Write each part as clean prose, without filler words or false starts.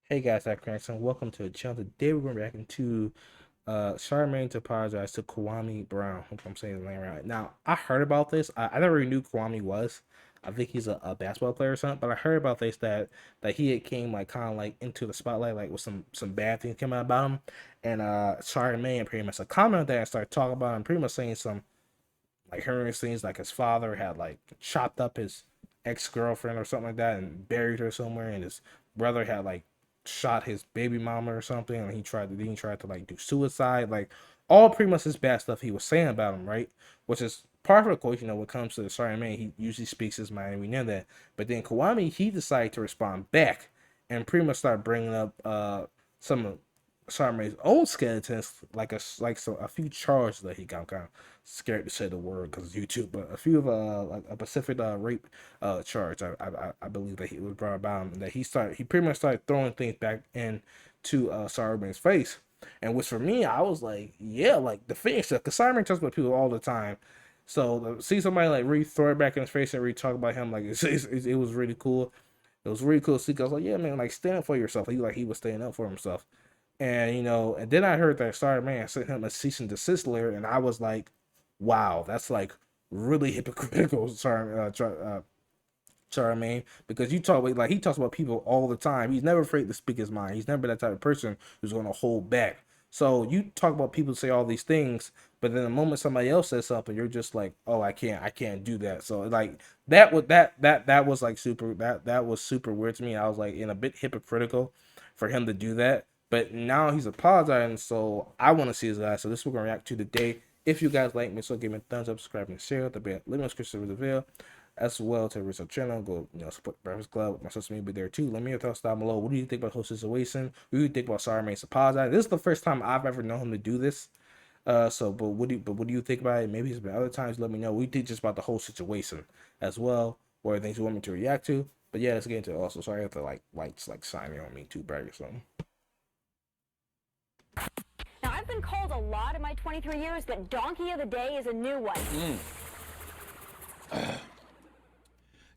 Hey guys, I'm Cranston. Welcome to the channel. Today we're going to be reacting to Charlemagne to apologize to Kwame Brown. Hope I'm saying his name right. Now, I heard about this. I never really knew Kwame was. I think he's a basketball player or something, but I heard about this that he had came like kind of like into the spotlight like with some bad things coming out about him. And Charlemagne pretty much commented on that and started talking about him, pretty much saying some like horrendous things like his father had like chopped up his ex-girlfriend or something like that and buried her somewhere, and his brother had like shot his baby mama or something, and he tried to like do suicide, like all pretty much this bad stuff he was saying about him, right? Which is part of the course, when it comes to the sorry man, he usually speaks his mind, and we know that. But then Kawami, he decided to respond back and pretty much start bringing up some of Charlemagne's own skeletons, a few charges that he got. Kind of scared to say the word because YouTube, but a few of like a Pacific rape charge. I believe that he was brought about him, and that he pretty much started throwing things back into Charlemagne's face. And which for me, I was like, yeah, like the thing stuff, because Charlemagne talks about people all the time. So to see somebody like really throw it back in his face and really talk about him, like it was really cool. It was really cool to see. 'Cause I was like, yeah, man, like stand up for yourself. He was standing up for himself. And and then I heard that Sorry Man sent him a cease and desist letter, and I was like, wow, that's like really hypocritical, Charlemagne, because you talk like he talks about people all the time. He's never afraid to speak his mind. He's never that type of person who's gonna hold back. So you talk about people say all these things, but then the moment somebody else says something, you're just like, oh, I can't do that. So like that was like that was super weird to me. I was like in a bit hypocritical for him to do that. But now he's apologizing, so I want to see his guys. So this we're gonna react to today. If you guys like me, so give me a thumbs up, subscribe, and share. The bell, let me know description of the video as well to reach our channel. Go, support the Breakfast Club. My social media will be there too. Let me know your thoughts down below. What do you think about the whole situation? What do you think about Sorry Man's apologize? This is the first time I've ever known him to do this. But what do you think about it? Maybe it's been other times. Let me know. We think just about the whole situation as well, or things you want me to react to. But yeah, let's get into it. Also, sorry I have to like lights like shining on me too bright or something. Now, I've been called a lot in my 23 years, but Donkey of the Day is a new one.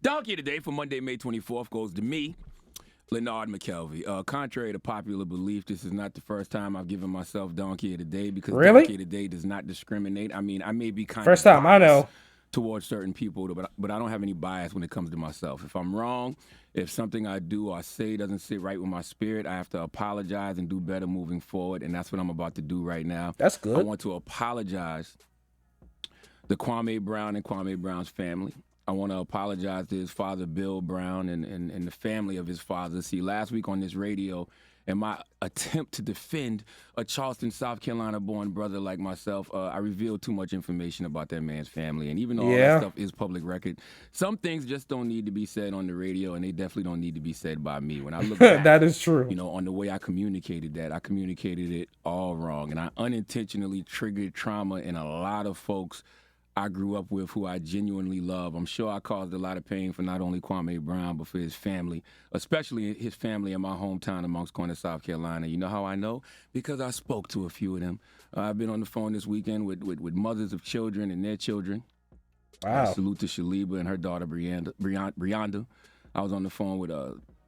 Donkey of the Day for Monday, May 24th goes to me, Leonard McKelvey. Contrary to popular belief, this is not the first time I've given myself Donkey of the Day, because Really? Donkey of the Day does not discriminate. I mean, I may be kind First of time I biased know. towards certain people, but I don't have any bias when it comes to myself. If I'm wrong, if something I do or say doesn't sit right with my spirit, I have to apologize and do better moving forward, and that's what I'm about to do right now. That's I good. want to apologize to Kwame Brown and Kwame Brown's family. I want to apologize to his father, Bill Brown, and the family of his father. See, last week on this radio, in my attempt to defend a Charleston, South Carolina-born brother like myself, I revealed too much information about that man's family. And even though all that Yeah. stuff is public record, some things just don't need to be said on the radio, and they definitely don't need to be said by me. When I look back, That is true. on the way I communicated that, I communicated it all wrong. And I unintentionally triggered trauma in a lot of folks I grew up with, who I genuinely love. I'm sure I caused a lot of pain for not only Kwame Brown, but for his family, especially his family in my hometown of Moncks Corner, South Carolina. You know how I know? Because I spoke to a few of them. I've been on the phone this weekend with mothers of children and their children. Wow. Salute to Shaliba and her daughter, Brianda. I was on the phone with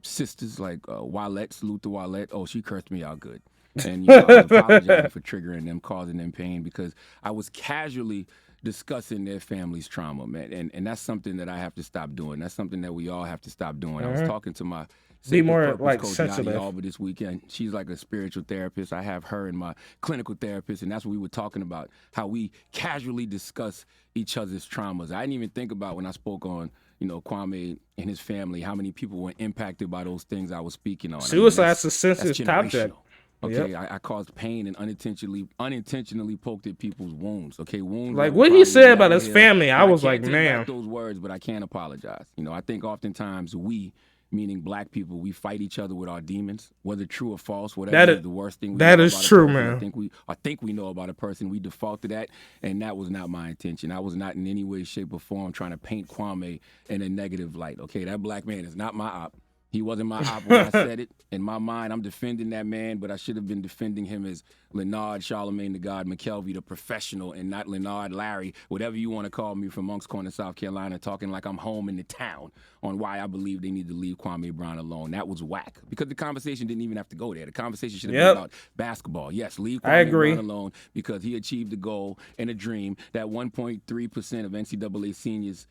sisters like Wallette. Salute to Wallette. Oh, she cursed me out good. And I was apologizing for triggering them, causing them pain, because I was casually discussing their family's trauma, man. And that's something that I have to stop doing. That's something that we all have to stop doing. I was talking to my Be Sacred more Purpose like coach, Yadi sensitive. Alba, this weekend. She's like a spiritual therapist. I have her and my clinical therapist, and that's what we were talking about, how we casually discuss each other's traumas. I didn't even think about, when I spoke on Kwame and his family, how many people were impacted by those things I was speaking on. I mean, Suicide's a that's sensitive topic. generational. Yep. Okay, I caused pain and unintentionally poked at people's wounds. Okay, wounds that Like will what he probably said about never his heal. family, I And I was like, can't take back man, those words, but I can't apologize. I think oftentimes we, meaning black people, we fight each other with our demons, whether true or false. Whatever that is is the worst thing we that know is about a true, person, man. I think we know about a person. We default to that, and that was not my intention. I was not in any way, shape, or form trying to paint Kwame in a negative light. Okay, that black man is not my op. He wasn't my op when I said it. In my mind, I'm defending that man, but I should have been defending him as Leonard Charlemagne the God McKelvey, the professional, and not Leonard Larry, whatever you want to call me from Moncks Corner, South Carolina, talking like I'm home in the town on why I believe they need to leave Kwame Brown alone. That was whack because the conversation didn't even have to go there. The conversation should have been about basketball. Yes, leave I Kwame agree. Brown alone because he achieved a goal and a dream that 1.3% of NCAA seniors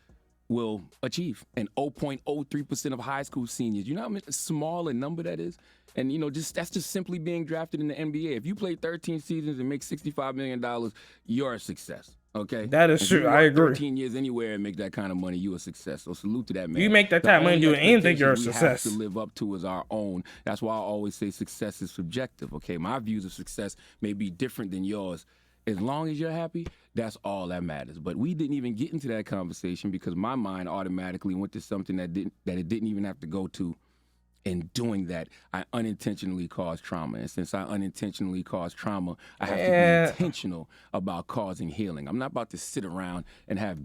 will achieve, and 0.03% of high school seniors. You know how small a number that is? And, that's just simply being drafted in the NBA. If you play 13 seasons and make $65 million, you're a success, okay? That is if true. You I work agree. 13 years anywhere and make that kind of money, you're a success. So salute to that man. You make that The kind of money only doing anything, you're a expectation success. we have to live up to is our own. That's why I always say success is subjective, okay? My views of success may be different than yours. As long as you're happy, that's all that matters. But we didn't even get into that conversation because my mind automatically went to something that it didn't even have to go to. In doing that, I unintentionally caused trauma. And since I unintentionally caused trauma, I have to be intentional about causing healing. I'm not about to sit around and have...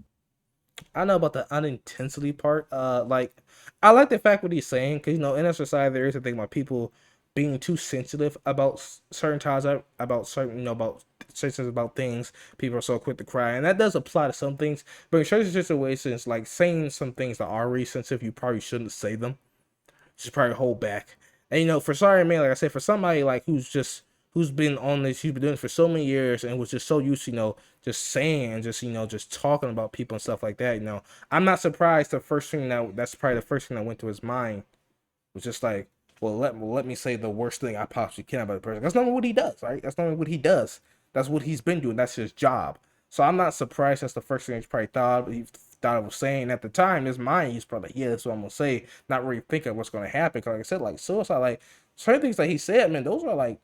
I know about the unintensity part. I like the fact what he's saying because in our society there is a thing about people being too sensitive about certain topics, about certain about sensitive about things. People are so quick to cry, and that does apply to some things. But in certain situations, like saying some things that are really sensitive, you probably shouldn't say them. You should probably hold back. And for Charlemagne, like I said, for somebody like who's been on this, he's been doing it for so many years and was just so used to, just saying and just talking about people and stuff like that, I'm not surprised that's probably the first thing that went to his mind was just like, well, let me say the worst thing I possibly can about the person. That's not what he does, right? That's not what he does. That's what he's been doing. That's his job. So I'm not surprised that's the first thing he probably thought I was saying at the time. His mind, he's probably like, yeah, that's what I'm gonna say, not really thinking what's gonna happen. Cause like I said, like suicide, like certain things that he said, man, those are like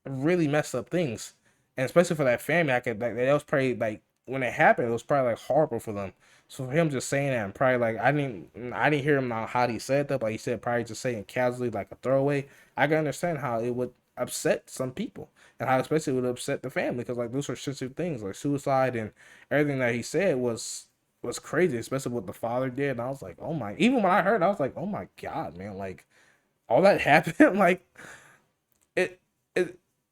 really messed up things, and especially for that family, that was probably like when it happened, it was probably like horrible for them. So for him just saying that, and probably like I didn't hear him now how he said that, but he said probably just saying casually like a throwaway. I can understand how it would upset some people, and how especially it would upset the family because like those are sensitive things, like suicide and everything that he said was crazy, especially what the father did. And I was like, oh my! Even when I heard, I was like, oh my god, man! Like all that happened, like it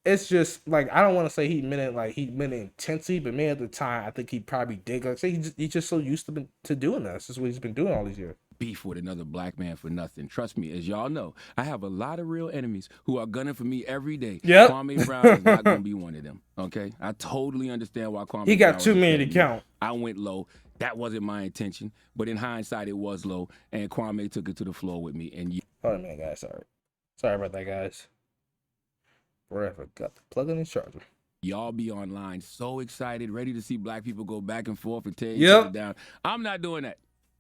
it's just like I don't want to say he meant it intensely, but man, at the time I think he probably did. Like say he's just so used to doing that. This is what he's been doing all these years. Beef with another black man for nothing. Trust me, as y'all know, I have a lot of real enemies who are gunning for me every day. Yep. Kwame Brown is not going to be one of them. Okay, I totally understand why Kwame. He got Brown too was many to offending me. count. I went low. That wasn't my intention, but in hindsight, it was low, and Kwame took it to the floor with me. And Hold on a minute, guys. Sorry about that, guys. I forgot to plug in the charger. y'all be online so excited, ready to see black people go back and forth and tear each other down. I'm not doing that.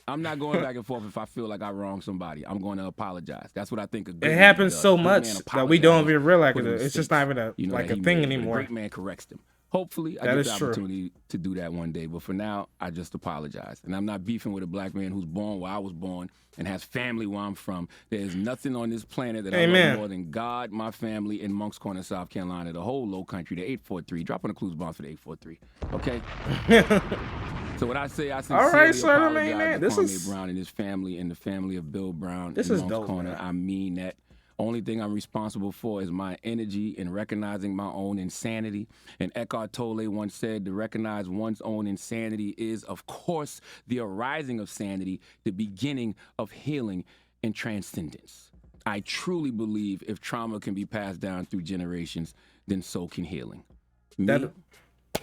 I'm not going back and forth if I feel like I wronged somebody. I'm going to apologize. That's what I think a good It man happens does. so A good much man that we don't apologizes even realize for it. the It's just mistakes, not even you know, like that a he thing made. But anymore. a great man corrects them. Hopefully, I That get is the true. opportunity to do that one day. But for now, I just apologize. And I'm not beefing with a black man who's born where I was born and has family where I'm from. There is nothing on this planet that I love more than God, my family, and Moncks Corner, South Carolina, the whole low country, the 843. Drop on the clues bombs for the 843. Okay? So what I say, I sincerely Charlemagne, apologize man. to This Kwame is Brown and his family and the family of Bill Brown This in is Moncks dope, Corner. man. I mean that. Only thing I'm responsible for is my energy in recognizing my own insanity. And Eckhart Tolle once said, to recognize one's own insanity is, of course, the arising of sanity, the beginning of healing and transcendence. I truly believe if trauma can be passed down through generations, then so can healing. Me,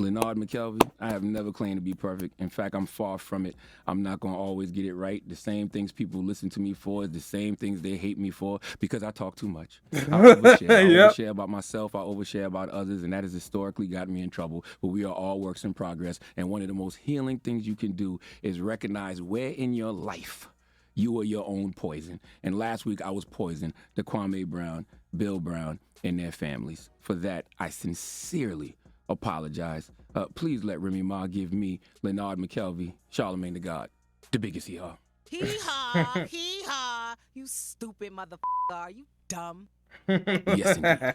Leonard McKelvey, I have never claimed to be perfect. In fact, I'm far from it. I'm not going to always get it right. The same things people listen to me for is the same things they hate me for because I talk too much. I overshare. I overshare about myself. I overshare about others, and that has historically gotten me in trouble. But we are all works in progress, and one of the most healing things you can do is recognize where in your life you are your own poison. And last week, I was poison to Kwame Brown, Bill Brown, and their families. For that, I sincerely apologize. Please let Remy Ma give me Leonard McKelvey, Charlemagne the God, the biggest hee-haw. Hee-haw, hee-haw, you stupid motherfucker, are you dumb? Yes, indeed.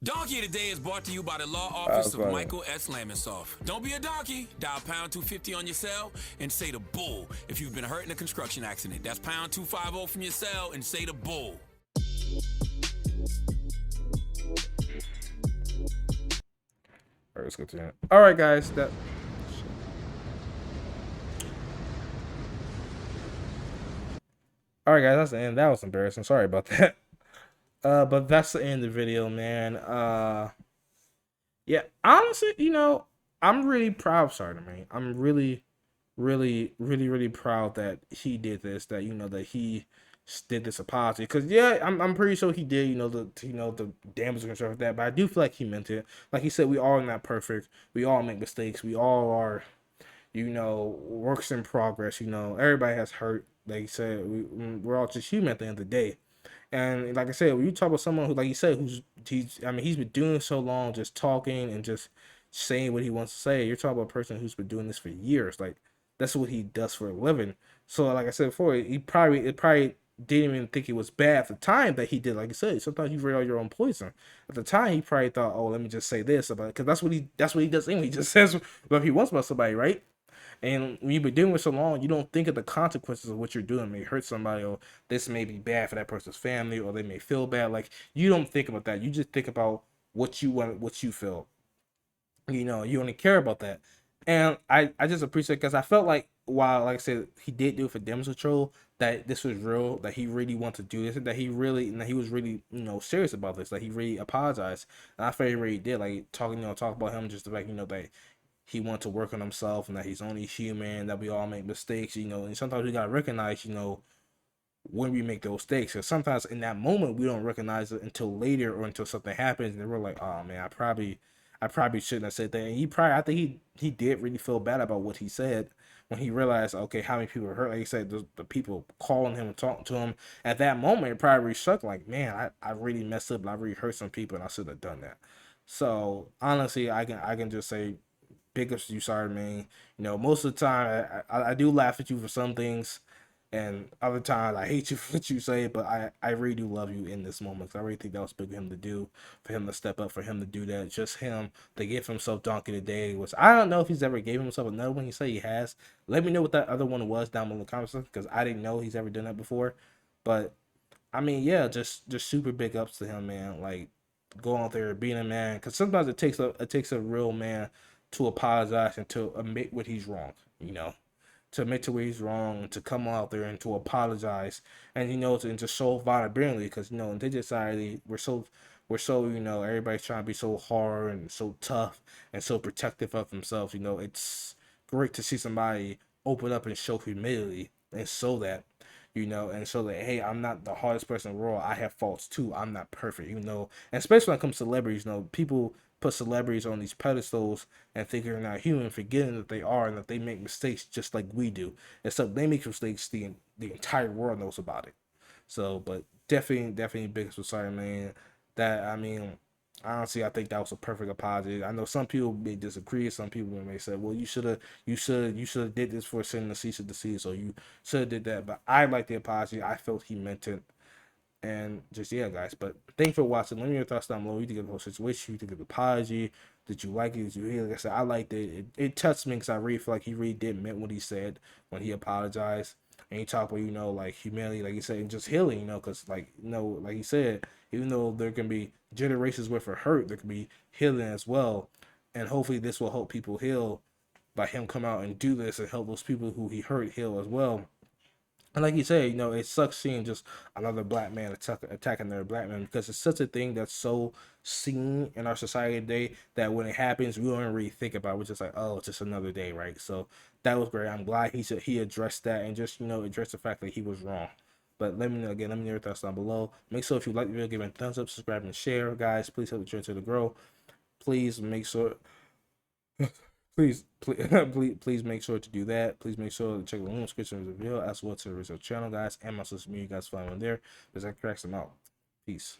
Donkey of the Day is brought to you by the law That's office of funny. Michael S. Lamonsoff. Don't be a donkey. Dial pound 250 on your cell and say the bull if you've been hurt in a construction accident. That's pound 250 from your cell and say the bull. All right, let's continue. All right, guys. All right, guys. That's the end. That was embarrassing. Sorry about that. But that's the end of the video, man. Yeah. Honestly, I'm really proud of Charlemagne. I'm really proud that he did this. That that he did this apology. Cause yeah, I'm pretty sure he did. The damage and stuff like that. But I do feel like he meant it. Like he said, we all are not perfect. We all make mistakes. We all are works in progress. Everybody has hurt. Like you said, we're all just human at the end of the day. And like I said, when you talk about someone who, like you said, he's been doing so long, just talking and just saying what he wants to say. You're talking about a person who's been doing this for years. Like that's what he does for a living. So like I said before, it probably didn't even think it was bad at the time that he did. Like I said, sometimes you read all your own poison. At the time, he probably thought, oh, let me just say this about it, because that's what he does anyway. He just says what he wants about somebody, right? And when you've been doing it so long, you don't think of the consequences of what you're doing. It may hurt somebody, or this may be bad for that person's family, or they may feel bad. Like you don't think about that. You just think about what you want, what you feel. You only care about that. And I just appreciate, because I felt like, while like I said, he did do it for damage control, that this was real, that he really wanted to do this, and that he was really serious about this, that he really apologized. And I felt he really did, like talk about him, just the fact that he wants to work on himself, and that he's only human, that we all make mistakes, and sometimes we gotta recognize, when we make those mistakes. Because sometimes in that moment we don't recognize it until later, or until something happens, and then we're like, oh man, I probably shouldn't have said that. And I think he did really feel bad about what he said when he realized, okay, how many people were hurt. Like he said, the people calling him and talking to him at that moment, it probably really struck like, man, I really messed up. I really hurt some people, and I should have done that. So honestly, I can just say, big ups to you, sorry, man. Most of the time, I do laugh at you for some things, and other times I hate you for what you say. But I really do love you in this moment, because I really think that was big of him to do, for him to step up, for him to do that. Just him to give himself Donkey today, which I don't know if he's ever gave himself another one. He said he has. Let me know what that other one was down below in the comments, because I didn't know he's ever done that before. But I mean, yeah, just super big ups to him, man. Like, go out there being a man, because sometimes it takes a real man to apologize and to admit what he's wrong. To admit to where he's wrong, to come out there and to apologize, and to show vulnerability, because in this society we're so everybody's trying to be so hard and so tough and so protective of themselves. It's great to see somebody open up and show humility, and show that and show that, hey, I'm not the hardest person in the world. I have faults too. I'm not perfect, and especially when it comes to celebrities. People put celebrities on these pedestals and think they're not human, forgetting that they are, and that they make mistakes just like we do. Except they make mistakes, the entire world knows about it. So, but definitely biggest for sorry, man. That, I mean, honestly, I think that was a perfect apology. I know some people may disagree. Some people may say, "Well, you should have did this for sending the cease and desist, or you should have did that." But I like the apology. I felt he meant it, and just, yeah, guys. But thanks for watching. Let me know your thoughts down below. You think of the whole situation? You think of the apology? Did you like it? Did you hear? Like I said, I liked it. It touched me, because I really feel like he really did meant what he said when he apologized. And he talked about, like humanity, like you said, and just healing, because like he said, even though there can be generations worth of hurt, there can be healing as well. And hopefully this will help people heal by him come out and do this, and help those people who he hurt heal as well. And like you say, it sucks seeing just another black man attacking another black man, because it's such a thing that's so seen in our society today, that when it happens, we don't really think about it. We're just like, oh, it's just another day, right? So that was great. I'm glad he addressed that, and just addressed the fact that he was wrong. But let me know your thoughts down below. Make sure if you like the video, give it a thumbs up, subscribe, and share, guys. Please help the channel to grow. Please make sure. Please make sure to do that. Please make sure to check the link description of the video, as well as the original channel, guys, and my social media. You guys find them there. Because that cracks them out. Peace.